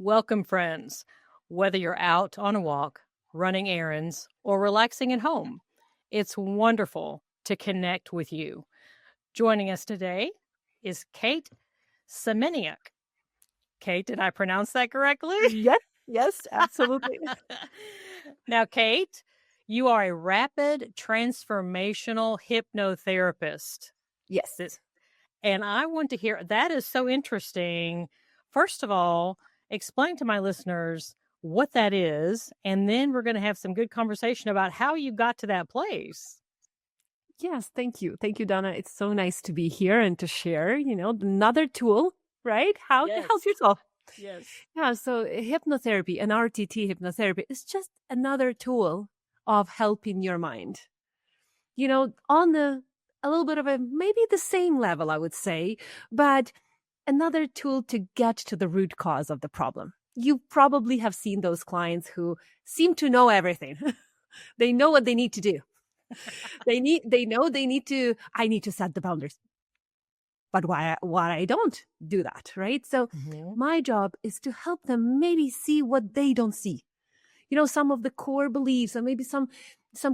Welcome, friends. Whether you're out on a walk, running errands, or relaxing at home, it's wonderful to connect with you. Joining us today is Kate Semeniuk. Kate, did I pronounce that correctly? Yes, absolutely. Now, Kate, you are a rapid transformational hypnotherapist. Yes. And I want to hear that is so interesting. First of all, explain to my listeners what that is, and then we're going to have some good conversation about how you got to that place. Yes, thank you. Thank you, Donna. It's so nice to be here and to share, another tool, right? How to help yourself. Yes. Yeah, so hypnotherapy and RTT hypnotherapy is just another tool of helping your mind. On a little bit of maybe the same level, I would say, but another tool to get to the root cause of the problem. You probably have seen those clients who seem to know everything. They know what they need to do. I need to set the boundaries. But why I don't do that, right? So my job is to help them maybe see what they don't see. Some of the core beliefs and maybe some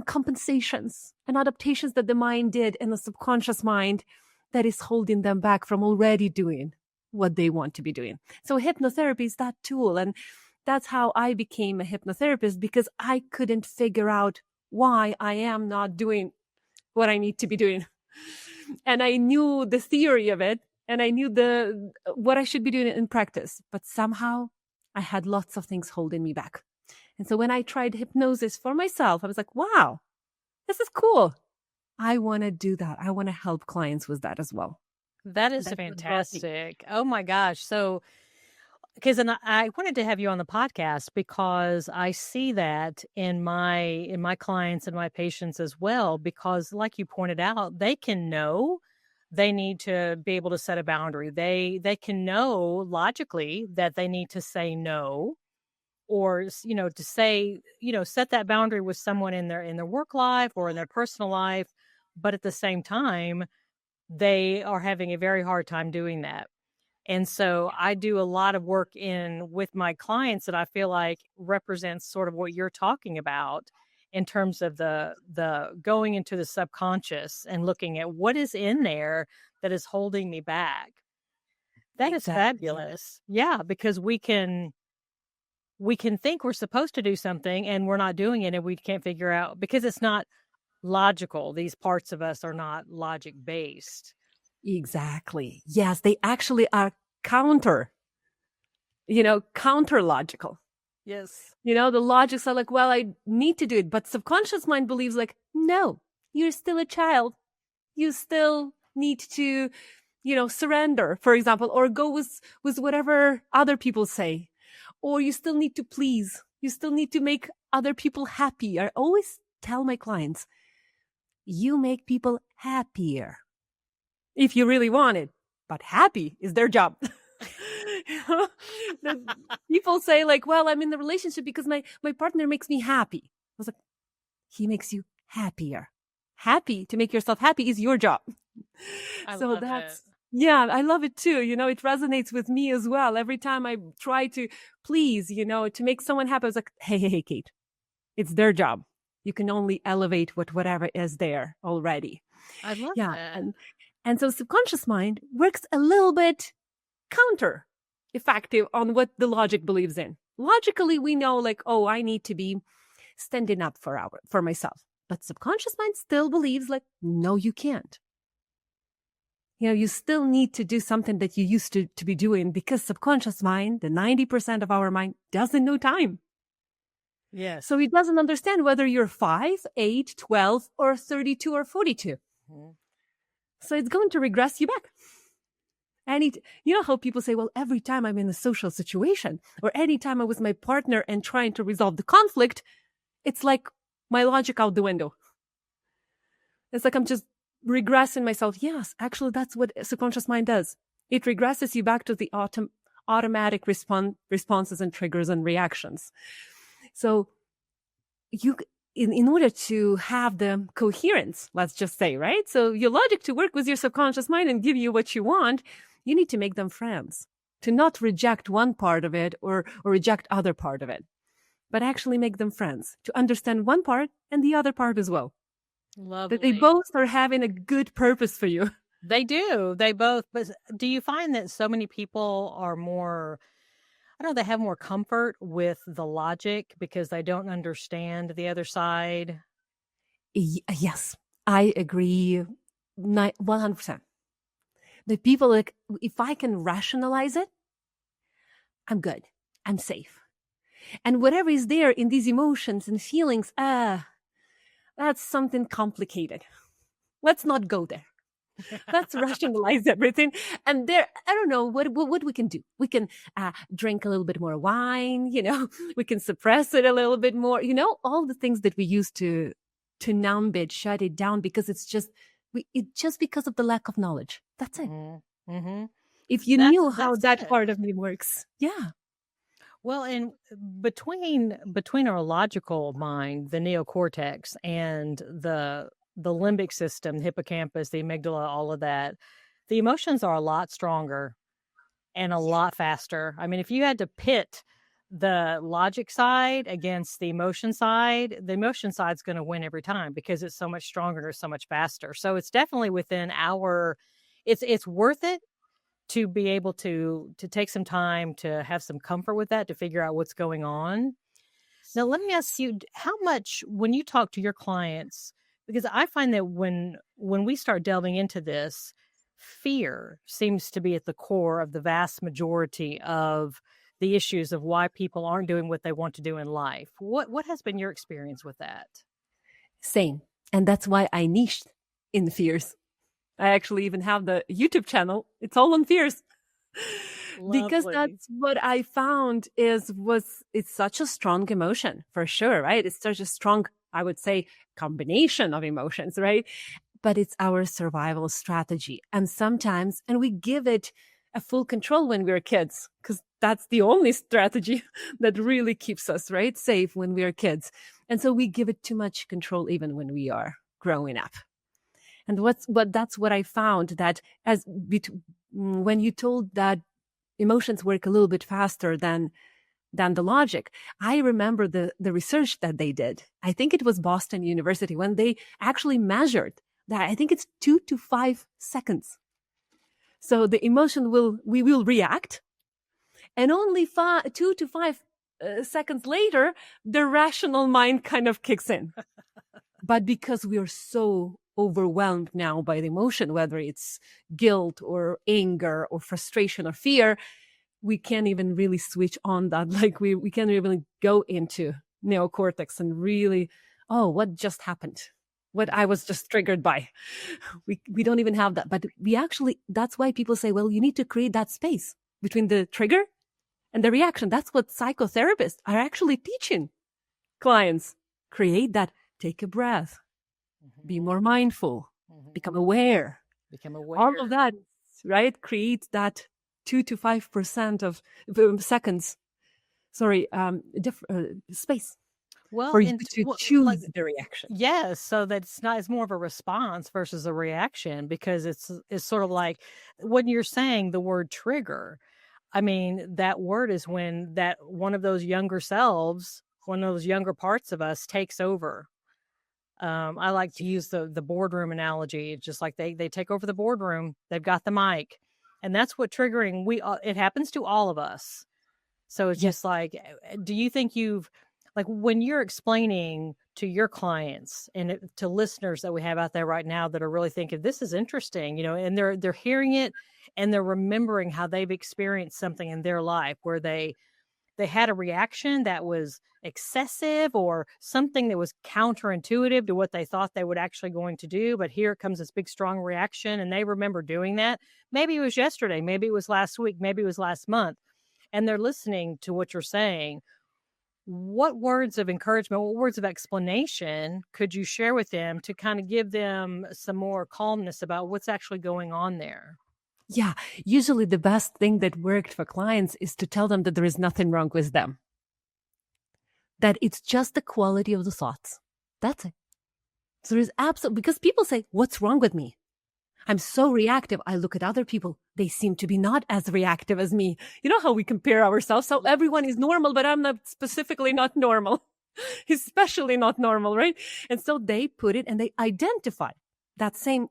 compensations and adaptations that the mind did in the subconscious mind that is holding them back from already doing what they want to be doing. So hypnotherapy is that tool. And that's how I became a hypnotherapist, because I couldn't figure out why I am not doing what I need to be doing. And I knew the theory of it, and I knew what I should be doing in practice. But somehow I had lots of things holding me back. And so when I tried hypnosis for myself, I was like, wow, this is cool. I want to do that. I want to help clients with that as well. That is fantastic. Oh my gosh. So, because I wanted to have you on the podcast because I see that in my clients and my patients as well, because like you pointed out, they can know they need to be able to set a boundary. They can know logically that they need to say no, or to say, set that boundary with someone in their work life or in their personal life, but at the same time they are having a very hard time doing that. And so I do a lot of work with my clients that I feel like represents sort of what you're talking about in terms of the going into the subconscious and looking at what is in there that is holding me back. That is fabulous. Yeah, because we can think we're supposed to do something and we're not doing it, and we can't figure out because it's not logical. These parts of us are not logic based. Exactly. Yes, they actually are counter logical. Yes. The logics are like, well, I need to do it. But subconscious mind believes like, no, you're still a child. You still need to, surrender, for example, or go with whatever other people say. Or you still need to please. You still need to make other people happy. I always tell my clients, you make people happier if you really want it. But happy is their job. People say like, well, I'm in the relationship because my partner makes me happy. I was like, he makes you happier. Happy to make yourself happy is your job. I love it. Yeah, I love it too. It resonates with me as well. Every time I try to please, to make someone happy, I was like, hey, Kate, it's their job. You can only elevate whatever is there already. I love that. And so subconscious mind works a little bit counter effective on what the logic believes in. Logically, we know like, oh, I need to be standing up for myself. But subconscious mind still believes like, no, you can't. You still need to do something that you used to be doing, because subconscious mind, the 90% of our mind, doesn't know time. Yes. So it doesn't understand whether you're 5, 8, 12, or 32 or 42. Mm-hmm. So it's going to regress you back. And how people say, well, every time I'm in a social situation or any time I'm with my partner and trying to resolve the conflict, it's like my logic out the window. It's like I'm just regressing myself. Yes, actually, that's what subconscious mind does. It regresses you back to the automatic responses and triggers and reactions. So in order to have the coherence, let's just say, right? So your logic to work with your subconscious mind and give you what you want, you need to make them friends. to not reject one part of it or reject other part of it, but actually make them friends, to understand one part and the other part as well. That they Lovely. both are having a good purpose for you. They do. They both. But do you find that so many people are more, I don't know, they have more comfort with the logic because they don't understand the other side? Yes, I agree 100%. The people, like, if I can rationalize it, I'm good. I'm safe. And whatever is there in these emotions and feelings, that's something complicated. Let's not go there. Let's rationalize everything. And there, I don't know what we can do. We can drink a little bit more wine, we can suppress it a little bit more, all the things that we use to numb it, shut it down, because it's just because of the lack of knowledge. That's it. Mm-hmm. If you knew how that part of me works. Yeah. Well, and between our logical mind, the neocortex, and the limbic system, the hippocampus, the amygdala, all of that, the emotions are a lot stronger and a lot faster. I mean, if you had to pit the logic side against the emotion side's going to win every time because it's so much stronger and so much faster. So it's definitely within it's worth it to be able to take some time to have some comfort with that, to figure out what's going on. Now, let me ask you, how much, when you talk to your clients, because I find that when we start delving into this, fear seems to be at the core of the vast majority of the issues of why people aren't doing what they want to do in life. What has been your experience with that? Same. And that's why I niched in fears. I actually even have the YouTube channel. It's all on fears. Because that's what I found it's such a strong emotion, for sure, right? It's such a strong, I would say, combination of emotions, right? But it's our survival strategy. And sometimes, and we give it a full control when we're kids, because that's the only strategy that really keeps us, right, safe when we're kids. And so we give it too much control even when we are growing up. And that's what I found, that when you told that emotions work a little bit faster than the logic, I remember the research that they did. I think it was Boston University, when they actually measured that. I think it's 2 to 5 seconds. So the emotion we will react, and only 2 to 5 seconds later, the rational mind kind of kicks in. But because we are so overwhelmed now by the emotion, whether it's guilt or anger or frustration or fear, we can't even really switch on that. Like we can't even go into neocortex and really, what just happened? What I was just triggered by. We don't even have that. But we actually, that's why people say, well, you need to create that space between the trigger and the reaction. That's what psychotherapists are actually teaching clients. Create that. Take a breath. Be more mindful. Become aware. All of that, right? Create that 2 to 5% of seconds. Sorry, space. Well, for you to choose the reaction. Yes, so that's not, it's more of a response versus a reaction, because it's sort of like when you're saying the word trigger. I mean, that word is when that one of those younger selves, one of those younger parts of us takes over. I like to use the boardroom analogy. It's just like they take over the boardroom. They've got the mic, and that's what triggering. It happens to all of us. So it's just like, do you think like when you're explaining to your clients and to listeners that we have out there right now that are really thinking this is interesting, and they're hearing it and they're remembering how they've experienced something in their life where they had a reaction that was excessive or something that was counterintuitive to what they thought they would actually going to do. But here comes this big, strong reaction, and they remember doing that. Maybe it was yesterday, maybe it was last week, maybe it was last month, and they're listening to what you're saying. What words of encouragement, what words of explanation could you share with them to kind of give them some more calmness about what's actually going on there? Yeah, usually the best thing that worked for clients is to tell them that there is nothing wrong with them. That it's just the quality of the thoughts. That's it. So there is absolutely, because people say, what's wrong with me? I'm so reactive. I look at other people. They seem to be not as reactive as me. You know how we compare ourselves? So everyone is normal, but I'm not specifically not normal, especially not normal, right? And so they put it and they identify that same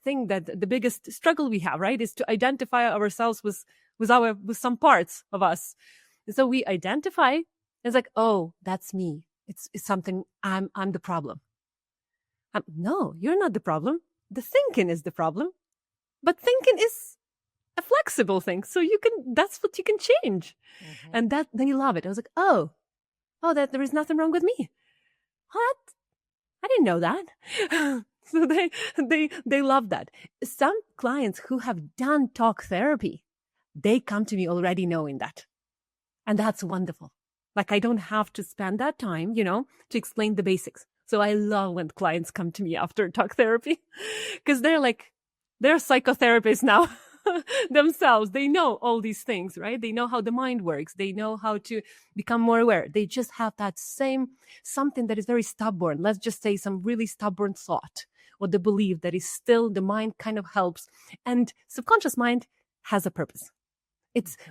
thing, that the biggest struggle we have, right, is to identify ourselves with some parts of us. And so we identify. It's like, oh, that's me. It's something. I'm the problem. No, you're not the problem. The thinking is the problem, but thinking is a flexible thing. So that's what you can change. Mm-hmm. And that they love it. I was like, oh, that there is nothing wrong with me. What? I didn't know that. So they love that. Some clients who have done talk therapy, they come to me already knowing that. And that's wonderful. Like, I don't have to spend that time, to explain the basics. So I love when clients come to me after talk therapy, because they're psychotherapists now themselves. They know all these things, right? They know how the mind works. They know how to become more aware. They just have that same something that is very stubborn. Let's just say some really stubborn thought or the belief that is still, the mind kind of helps. And subconscious mind has a purpose.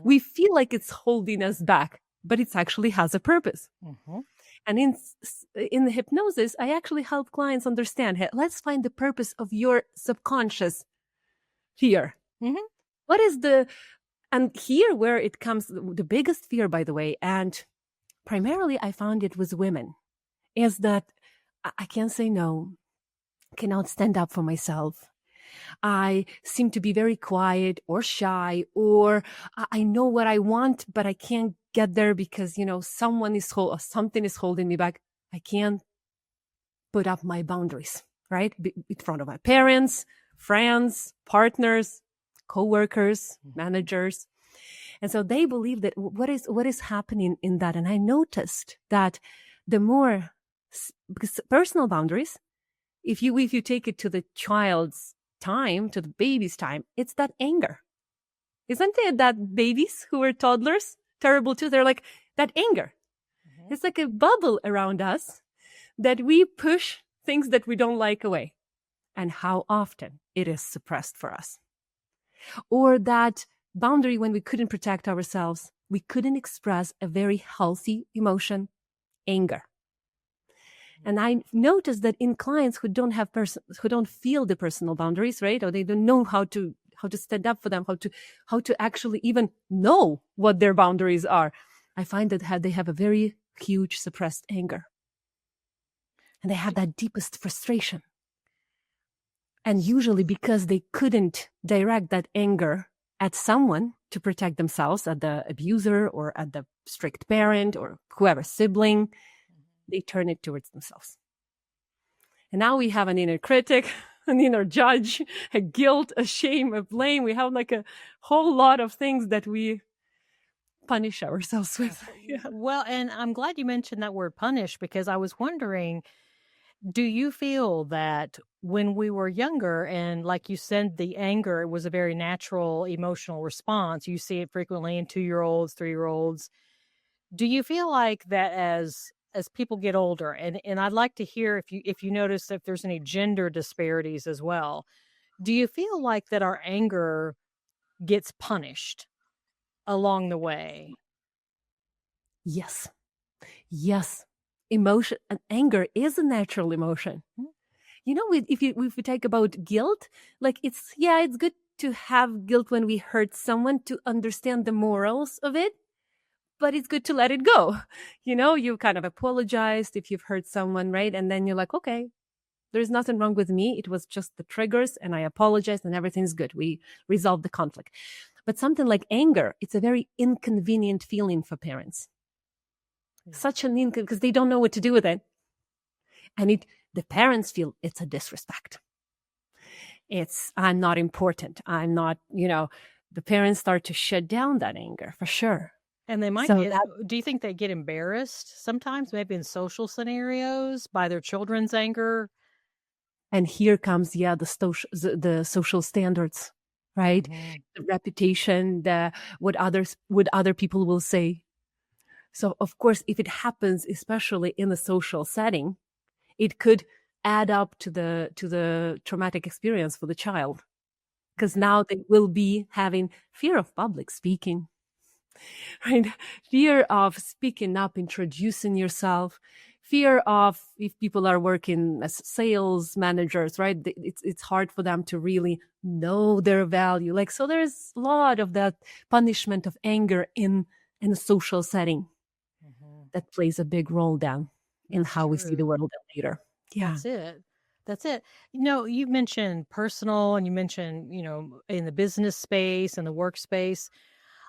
We feel like it's holding us back, but it actually has a purpose. Mm-hmm. And in the hypnosis, I actually help clients understand, hey, let's find the purpose of your subconscious fear. Mm-hmm. What is and here where it comes, the biggest fear, by the way, and primarily I found it with women, is that I can't say no, cannot stand up for myself. I seem to be very quiet or shy, or I know what I want, but I can't get there because, something is holding me back. I can't put up my boundaries, right? In front of my parents, friends, partners, co-workers, managers. And so they believe that what is happening in that. And I noticed that because personal boundaries, if you take it to the child's time, to the baby's time, it's that anger. Isn't it that babies who were toddlers, terrible too, they're like that anger. Mm-hmm. It's like a bubble around us that we push things that we don't like away, and how often it is suppressed for us. Or that boundary when we couldn't protect ourselves, we couldn't express a very healthy emotion, anger. And I noticed that in clients who don't have who don't feel the personal boundaries, right, or they don't know how to stand up for them, how to actually even know what their boundaries are, I find that they have a very huge suppressed anger, and they have that deepest frustration. And usually because they couldn't direct that anger at someone to protect themselves, at the abuser or at the strict parent or whoever, sibling, they turn it towards themselves. And now we have an inner critic, an inner judge, a guilt, a shame, a blame. We have like a whole lot of things that we punish ourselves with. Yeah. Well, and I'm glad you mentioned that word punish, because I was wondering, do you feel that when we were younger, and like you said, the anger was a very natural emotional response, you see it frequently in 2-year-olds, 3-year-olds, do you feel like that as people get older, and I'd like to hear if you notice if there's any gender disparities as well, do you feel like that our anger gets punished along the way? Yes. Emotion and anger is a natural emotion. If we take about guilt, like it's good to have guilt when we hurt someone to understand the morals of it, but it's good to let it go. You kind of apologized if you've hurt someone, right? And then you're like, okay, there's nothing wrong with me. It was just the triggers, and I apologized, and everything's good. We resolved the conflict. But something like anger, it's a very inconvenient feeling for parents. Such an because they don't know what to do with it. And the parents feel it's a disrespect. I'm not important. I'm not, the parents start to shut down that anger for sure. And they might do you think they get embarrassed sometimes, maybe in social scenarios, by their children's anger? And here comes, the social standards, right? Mm-hmm. The reputation, what other people will say. So, of course, if it happens, especially in the social setting, it could add up to the traumatic experience for the child. because now they will be having fear of public speaking, right? Fear of speaking up, introducing yourself, fear of if people are working as sales managers, right? It's hard for them to really know their value. Like, so there's a lot of that punishment of anger in a social setting that plays a big role then in That's how we see the true. world later. Yeah. That's it. That's it. You mentioned personal and you mentioned, in the business space and the workspace.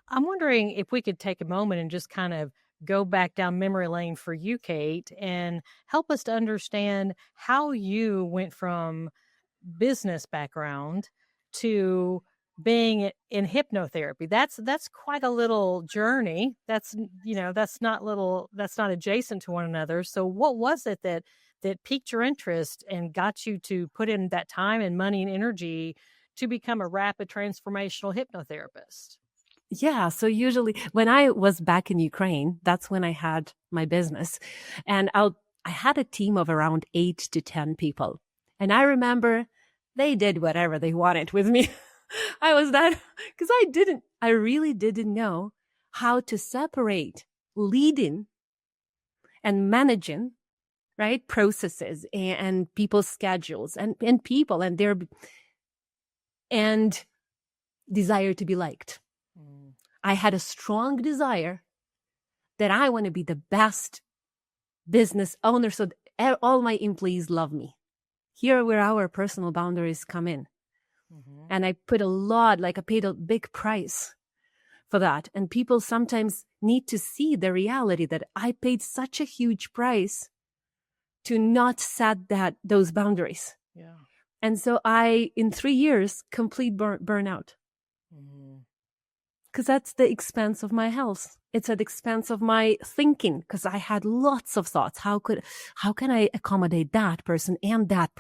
I'm wondering if we could take a moment and just kind of go back down memory lane for you, Kate, and help us to understand how you went from business background to being in hypnotherapy. That's quite a little journey. That's not adjacent to one another. So what was it that piqued your interest and got you to put in that time and money and energy to become a rapid transformational hypnotherapist? Yeah. So usually when I was back in Ukraine, that's when I had my business. And I had a team of around 8 to 10 people. And I remember they did whatever they wanted with me. I was that because I really didn't know how to separate leading and managing, right? Processes and people's schedules and people and their and desire to be liked. I had a strong desire that I want to be the best business owner so all my employees love me. Here where our personal boundaries come in. And I put I paid a big price for that. And people sometimes need to see the reality that I paid such a huge price to not set those boundaries. Yeah. And so in 3 years, complete burnout. Because that's the expense of my health. It's at the expense of my thinking because I had lots of thoughts. How can I accommodate that person and that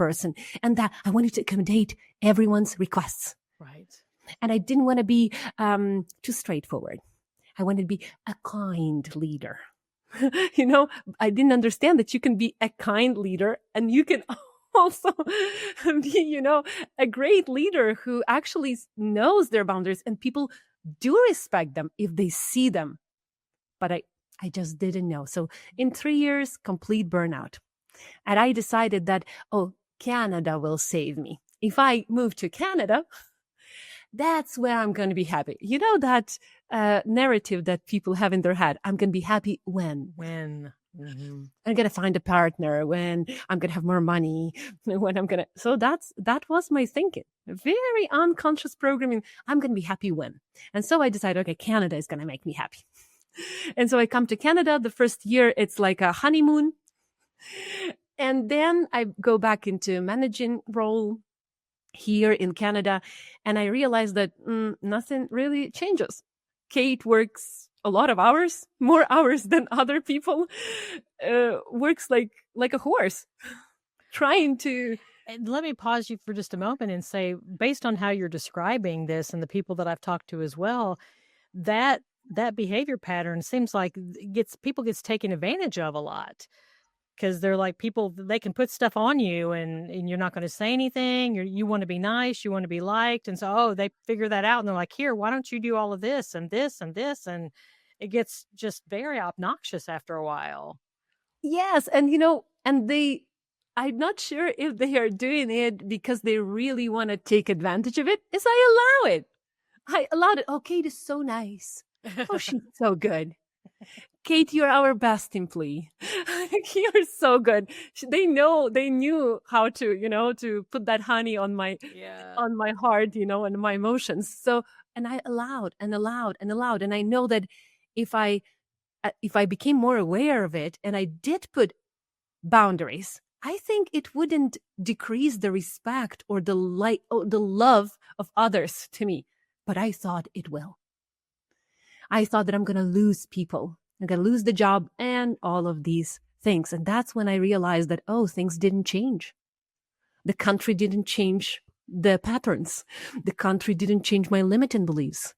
I wanted to accommodate everyone's requests. Right. And I didn't want to be too straightforward. I wanted to be a kind leader. I didn't understand that you can be a kind leader and you can also be, a great leader who actually knows their boundaries and people do respect them if they see them. But I just didn't know. So in 3 years, complete burnout. And I decided that, Canada will save me. If I move to Canada, that's where I'm going to be happy. You know that narrative that people have in their head. I'm going to be happy when. I'm going to find a partner, when I'm going to have more money, So that was my thinking. Very unconscious programming. I'm going to be happy when. And so I decided, okay, Canada is going to make me happy. And so I come to Canada. The first year, it's like a honeymoon. And then I go back into managing role here in Canada. And I realized that nothing really changes. Kate works a lot of hours, more hours than other people, works like a horse, trying to. And let me pause you for just a moment and say, based on how you're describing this and the people that I've talked to as well, that behavior pattern seems like people gets taken advantage of a lot. Because they're like people, they can put stuff on you and you're not going to say anything. You want to be nice. You want to be liked. And so, they figure that out and they're like, here, why don't you do all of this and this and this? And it gets just very obnoxious after a while. Yes. And, I'm not sure if they are doing it because they really want to take advantage of it. Is I allow it. I allowed it. Oh, Kate is so nice. Oh, she's so good. Kate, you're our best employee. You're so good. They knew how to, to put that honey on my heart, and my emotions. So, and I allowed and allowed and allowed. And I know that if I became more aware of it and I did put boundaries, I think it wouldn't decrease the respect or the love of others to me. But I thought it will. I thought that I'm going to lose people. I'm going to lose the job and all of these things. And that's when I realized that, things didn't change. The country didn't change the patterns. The country didn't change my limiting beliefs.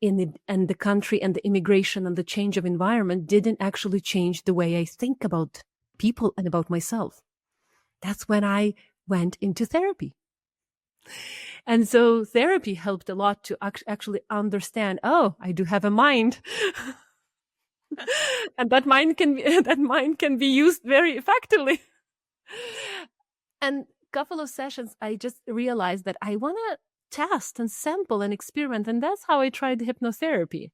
And the country and the immigration and the change of environment didn't actually change the way I think about people and about myself. That's when I went into therapy. And so therapy helped a lot to actually understand, oh, I do have a mind. And that mind can be used very effectively. And a couple of sessions, I just realized that I want to test and sample and experiment. And that's how I tried hypnotherapy.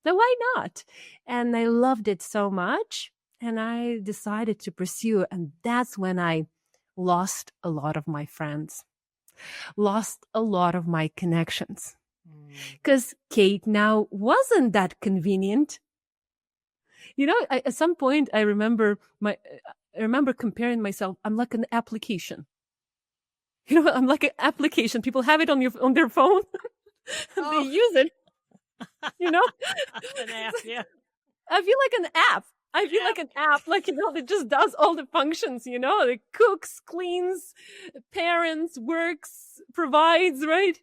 So why not? And I loved it so much. And I decided to pursue. And that's when I lost a lot of my friends, lost a lot of my connections. Because Kate now wasn't that convenient. You know, at some point, I remember comparing myself. I'm like an application. You know, I'm like an application. People have it on their phone. They use it. You know, an app, yeah. I feel like an app. I feel like an app, like, you know, that just does all the functions, you know, it cooks, cleans, parents, works, provides, right?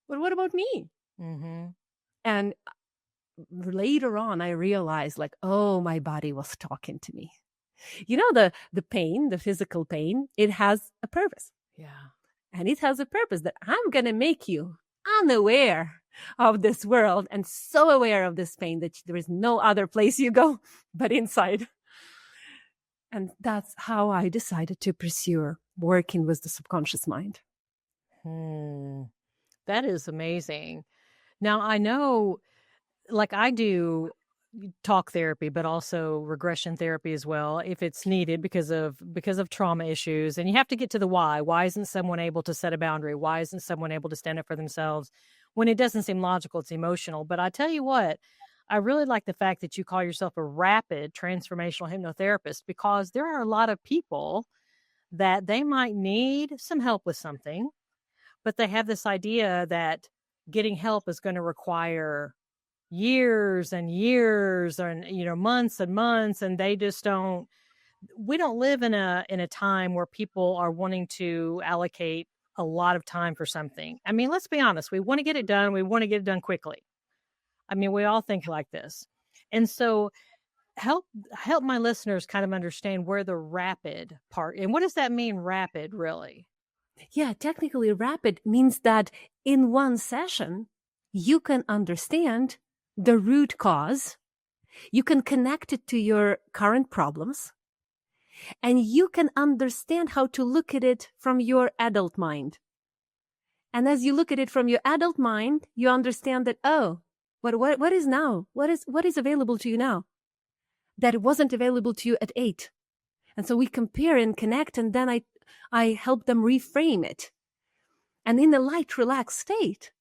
But what about me? Mm-hmm. And later on, I realized, like, oh, my body was talking to me. You know, the pain, the physical pain, it has a purpose. Yeah. And it has a purpose that I'm going to make you unaware of this world and so aware of this pain that there is no other place you go but inside. And that's how I decided to pursue working with the subconscious mind. That is amazing. Now, I know, like, I do talk therapy, but also regression therapy as well, if it's needed because of trauma issues. And you have to get to the why. Why isn't someone able to set a boundary? Why isn't someone able to stand up for themselves? When it doesn't seem logical, it's emotional. But I tell you what, I really like the fact that you call yourself a rapid transformational hypnotherapist, because there are a lot of people that they might need some help with something, but they have this idea that getting help is going to require years and years and, you know, months and months. And they just we don't live in a time where people are wanting to allocate a lot of time for something. I mean, let's be honest. We want to get it done. We want to get it done quickly. I mean, we all think like this. And so help my listeners kind of understand where the rapid part, and what does that mean, rapid, really? Yeah, technically rapid means that in one session, you can understand the root cause, you can connect it to your current problems, and you can understand how to look at it from your adult mind. And as you look at it from your adult mind, you understand that, oh, what is now? What is available to you now that it wasn't available to you at 8? And so we compare and connect, and then I help them reframe it. And in a light, relaxed state,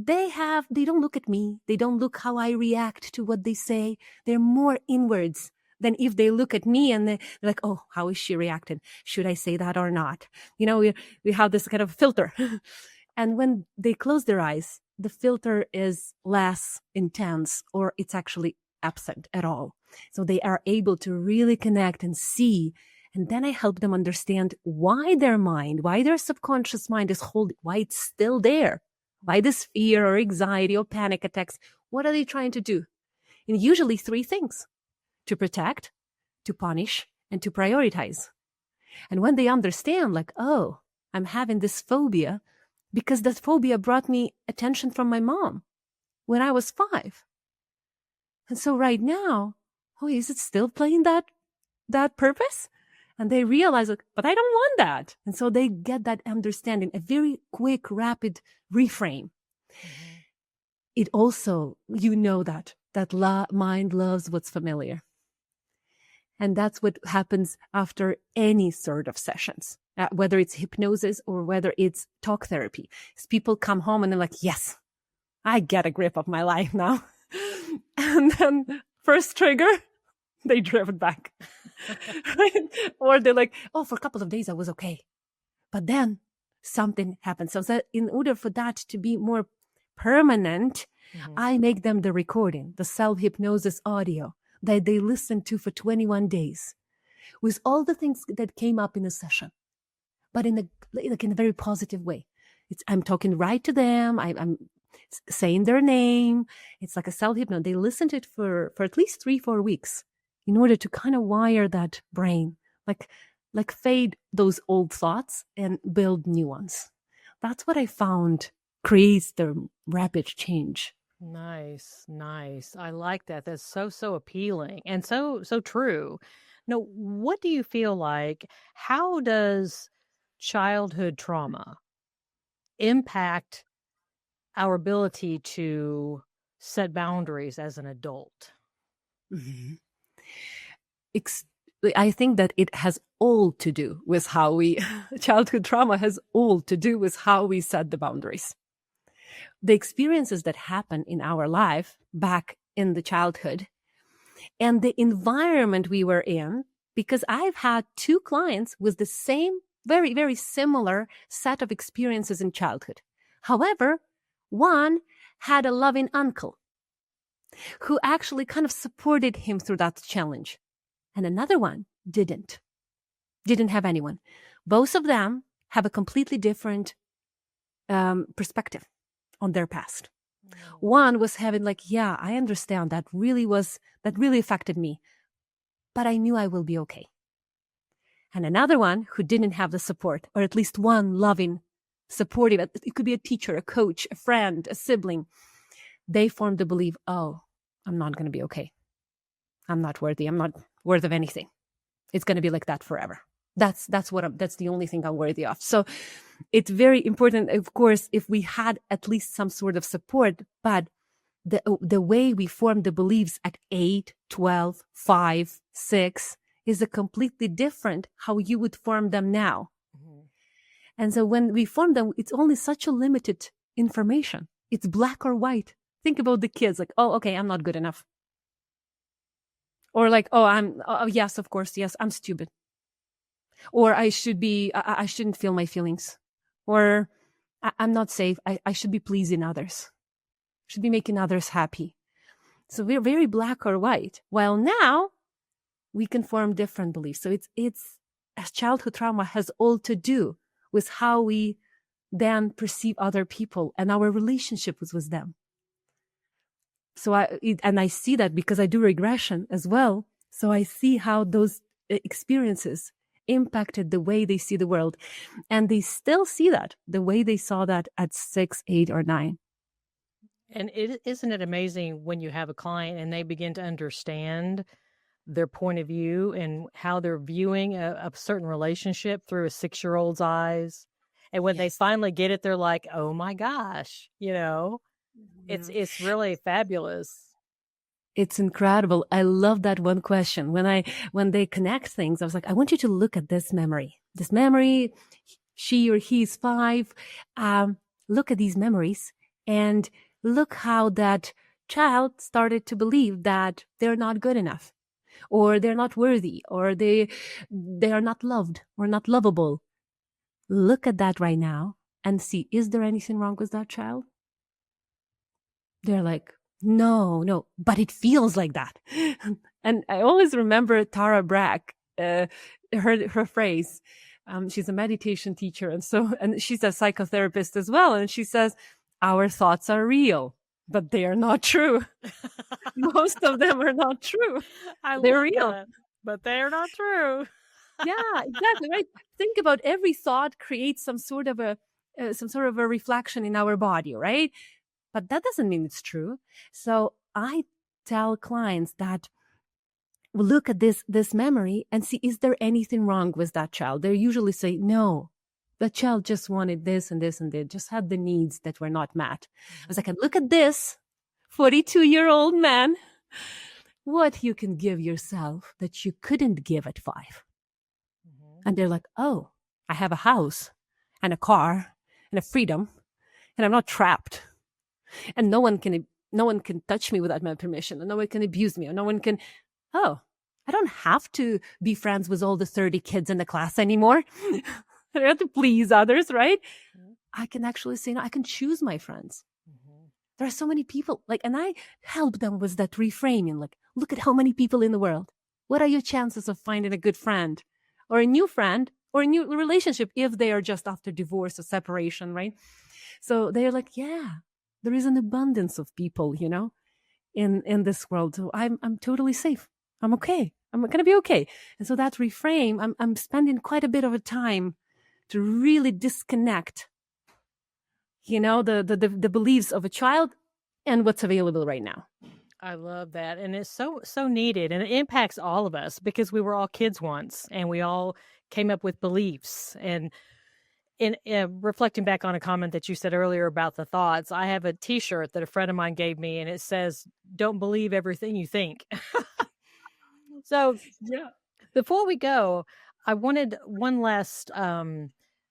they don't look at me. They don't look how I react to what they say. They're more inwards than if they look at me and they're like, oh, how is she reacting? Should I say that or not? You know, we have this kind of filter. And when they close their eyes, the filter is less intense, or it's actually absent at all. So they are able to really connect and see. And then I help them understand why their mind, why their subconscious mind is holding, why it's still there, why this fear or anxiety or panic attacks, what are they trying to do? And usually 3 things: to protect, to punish, and to prioritize. And when they understand, like, oh, I'm having this phobia because that phobia brought me attention from my mom when I was 5. And so right now, oh, is it still playing that purpose? And they realize, like, but I don't want that. And so they get that understanding, a very quick, rapid reframe. Mm-hmm. It also, you know, that mind loves what's familiar. And that's what happens after any sort of sessions, whether it's hypnosis or whether it's talk therapy. As people come home and they're like, yes, I get a grip of my life now. And then first trigger, they drift back. Right? Or they're like, oh, for a couple of days I was okay. But then something happens. So that in order for that to be more permanent, mm-hmm. I make them the recording, the self-hypnosis audio that they listen to for 21 days with all the things that came up in a session, but in a very positive way. I'm talking right to them. I'm saying their name. It's like a self-hypnosis. They listen to it for at least 3-4 weeks in order to kind of wire that brain, like fade those old thoughts and build new ones. That's what I found creates the rapid change. Nice, nice. I like that. That's so appealing and so true. Now, what do you feel like? How does childhood trauma impact our ability to set boundaries as an adult? Mhm. Ex- I think that it has all to do with how we, childhood trauma has all to do with how we set the boundaries. The experiences that happen in our life back in the childhood and the environment we were in, because I've had two clients with the same, very, very similar set of experiences in childhood. However, one had a loving uncle who actually kind of supported him through that challenge. And another one didn't have anyone. Both of them have a completely different perspective on their past. One was having like, yeah, I understand that really affected me, but I knew I will be okay. And another one who didn't have the support, or at least one loving, supportive, it could be a teacher, a coach, a friend, a sibling. They formed the belief, oh, I'm not going to be okay. I'm not worthy. I'm not worth of anything. It's going to be like that forever. That's the only thing I'm worthy of. So it's very important, of course, if we had at least some sort of support, but the way we form the beliefs at 8, 12, 5, 6 is a completely different how you would form them now. Mm-hmm. And so when we form them, it's only such a limited information. It's black or white. Think about the kids like, oh, okay, I'm not good enough. Or like, oh, yes, of course, yes, I'm stupid. Or I shouldn't feel my feelings. Or I'm not safe. I should be pleasing others. Should be making others happy. So we're very black or white. While now we can form different beliefs. So it's as childhood trauma has all to do with how we then perceive other people and our relationship with them. So I see that because I do regression as well. So I see how those experiences impacted the way they see the world. And they still see that the way they saw that at 6, 8, or 9. And isn't it amazing when you have a client and they begin to understand their point of view and how they're viewing a certain relationship through a 6-year-old's eyes. And when they finally get it, they're like, oh my gosh, it's really fabulous. It's incredible. I love that one question. When they connect things, I was like, I want you to look at this memory. This memory, she or he is 5. Look at these memories and look how that child started to believe that they're not good enough, or they're not worthy, or they are not loved or not lovable. Look at that right now and see, is there anything wrong with that child? They're like, no, but it feels like that. And I always remember Tara Brach, her phrase. She's a meditation teacher, and she's a psychotherapist as well. And she says, our thoughts are real, but they are not true. Most of them are not true. They're real, that, but they are not true. Yeah, exactly. Right. Think about every thought creates some sort of a reflection in our body, right? But that doesn't mean it's true. So I tell clients that look at this memory and see, is there anything wrong with that child? They usually say, no, the child just wanted this and this and they just had the needs that were not met. I was like, look at this 42-year-old man, what you can give yourself that you couldn't give at 5. And they're like, oh, I have a house and a car and a freedom and I'm not trapped. And no one can touch me without my permission, and no one can abuse me, or no one can, I don't have to be friends with all the 30 kids in the class anymore. I don't have to please others, right? Mm-hmm. I can actually say, no, I can choose my friends. Mm-hmm. There are so many people, and I help them with that reframing. Look at how many people in the world. What are your chances of finding a good friend or a new friend or a new relationship if they are just after divorce or separation, right? So they're like, yeah, there is an abundance of people, in this world. So I'm totally safe. I'm okay. I'm going to be okay. And so that reframe, I'm spending quite a bit of a time to really disconnect the beliefs of a child and what's available right now. I love that. And it's so needed, and it impacts all of us because we were all kids once and we all came up with beliefs. And in reflecting back on a comment that you said earlier about the thoughts, I have a t-shirt that a friend of mine gave me and it says, "Don't believe everything you think." So Yeah. before we go, I wanted one last,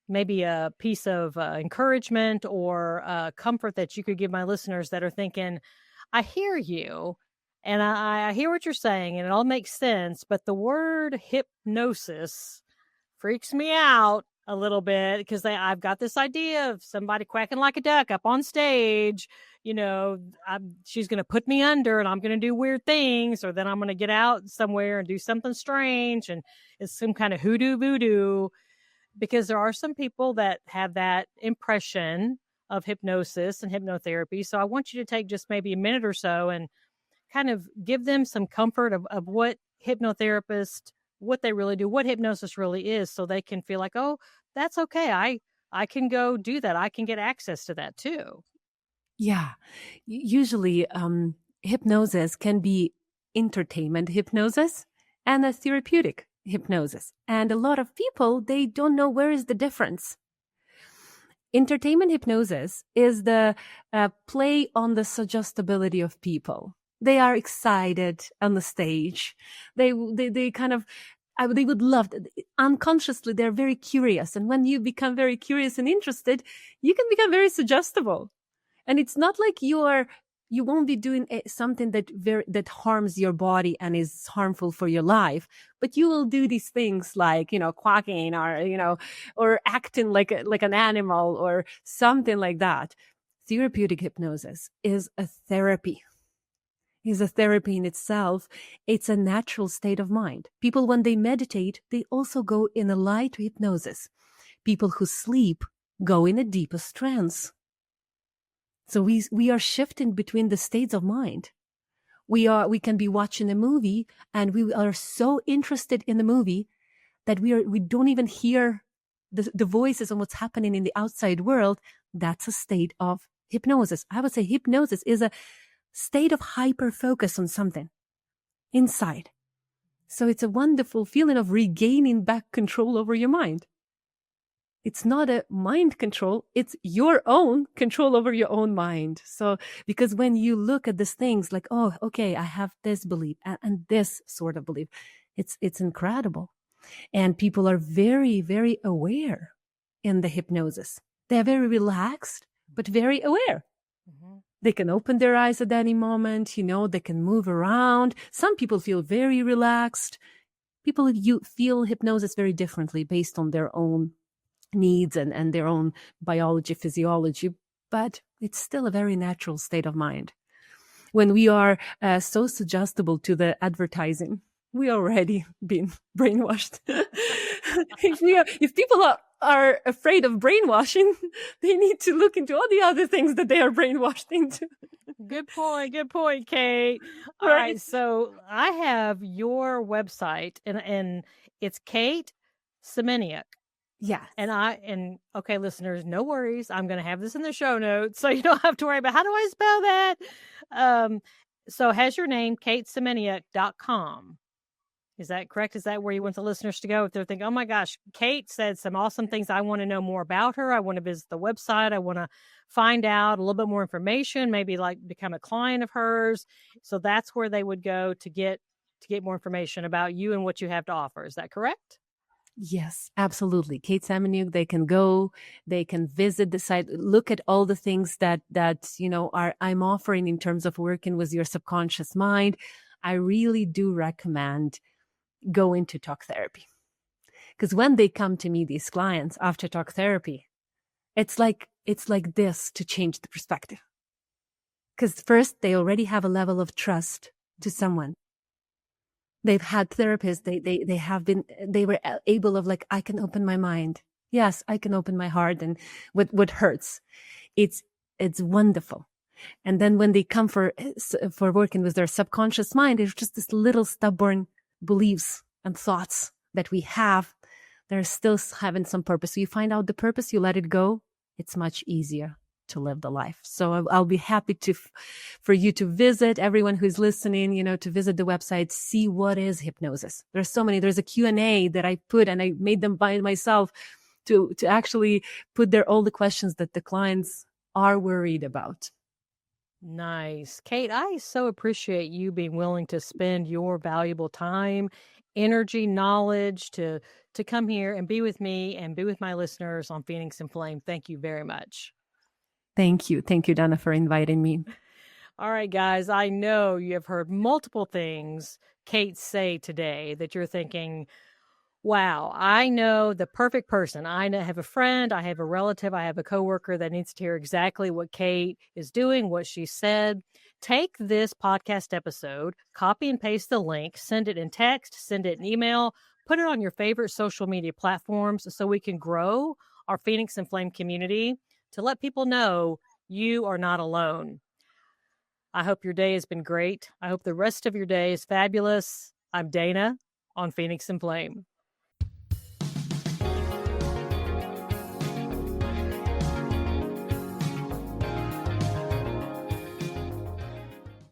maybe a piece of encouragement or comfort that you could give my listeners that are thinking, I hear you and I hear what you're saying and it all makes sense, but the word hypnosis freaks me out a little bit because I've got this idea of somebody quacking like a duck up on stage. She's going to put me under and I'm going to do weird things, or then I'm going to get out somewhere and do something strange. And it's some kind of hoodoo voodoo, because there are some people that have that impression of hypnosis and hypnotherapy. So I want you to take just maybe a minute or so and kind of give them some comfort of what hypnotherapist, what they really do, what hypnosis really is, so they can feel like, oh, that's okay. I can go do that. I can get access to that too. Yeah. Usually, hypnosis can be entertainment hypnosis and a therapeutic hypnosis. And a lot of people, they don't know where is the difference. Entertainment hypnosis is the play on the suggestibility of people. They are excited on the stage. They kind of, they would love to, unconsciously, they're very curious. And when you become very curious and interested, you can become very suggestible. And it's not like you won't be doing something that harms your body and is harmful for your life, but you will do these things like, quacking or acting like an animal or something like that. Therapeutic hypnosis is a therapy. Is a therapy in itself. It's a natural state of mind. People, when they meditate, they also go in a light hypnosis. People who sleep go in a deepest trance. So we are shifting between the states of mind. We can be watching a movie and we are so interested in the movie that we don't even hear the voices on what's happening in the outside world. That's a state of hypnosis. I would say hypnosis is a state of hyper focus on something inside. So it's a wonderful feeling of regaining back control over your mind. It's not a mind control. It's your own control over your own mind. So, because when you look at these things like, oh, okay, I have this belief and this sort of belief, it's incredible. And people are very, very aware in the hypnosis. They're very relaxed, but very aware. Mm-hmm. They can open their eyes at any moment. They can move around. Some people feel very relaxed. People feel hypnosis very differently based on their own needs and their own biology, physiology, but it's still a very natural state of mind. When we are so suggestible to the advertising, we already been brainwashed. If people are afraid of brainwashing, they need to look into all the other things that they are brainwashed into. Good point, Kate. All right, so I have your website, and it's Kate Semeniuk. Yeah. And okay, listeners, no worries. I'm going to have this in the show notes, so you don't have to worry about how do I spell that. So has your name, katesemeniuk.com. Is that correct? Is that where you want the listeners to go if they're thinking, oh my gosh, Kate said some awesome things. I want to know more about her. I want to visit the website. I want to find out a little bit more information, maybe like become a client of hers. So that's where they would go to get more information about you and what you have to offer. Is that correct? Yes, absolutely. Kate Semeniuk, they can visit the site, look at all the things that I'm offering in terms of working with your subconscious mind. I really do recommend going to talk therapy. Because when they come to me, these clients after talk therapy, it's like this to change the perspective. Because first, they already have a level of trust to someone. They've had therapists, they were able of like, I can open my mind. Yes, I can open my heart and what hurts. It's wonderful. And then when they come for working with their subconscious mind, it's just this little stubborn beliefs and thoughts that we have. They're still having some purpose. So you find out the purpose, you let it go. It's much easier. to live the life. So I'll be happy for you to visit, everyone who's listening, to visit the website, see what is hypnosis. There's so many. There's a Q&A that I put, and I made them by myself to actually put there all the questions that the clients are worried about. Nice. Kate, I so appreciate you being willing to spend your valuable time, energy, knowledge to come here and be with me and be with my listeners on Phoenix and Flame. Thank you very much. Thank you. Thank you, Dana, for inviting me. All right, guys, I know you have heard multiple things Kate say today that you're thinking, wow, I know the perfect person. Have a friend, I have a relative, I have a coworker that needs to hear exactly what Kate is doing, what she said. Take this podcast episode, copy and paste the link, send it in text, send it in email, put it on your favorite social media platforms so we can grow our Phoenix and Flame community to let people know you are not alone. I hope your day has been great. I hope the rest of your day is fabulous. I'm Dana on Phoenix and Flame.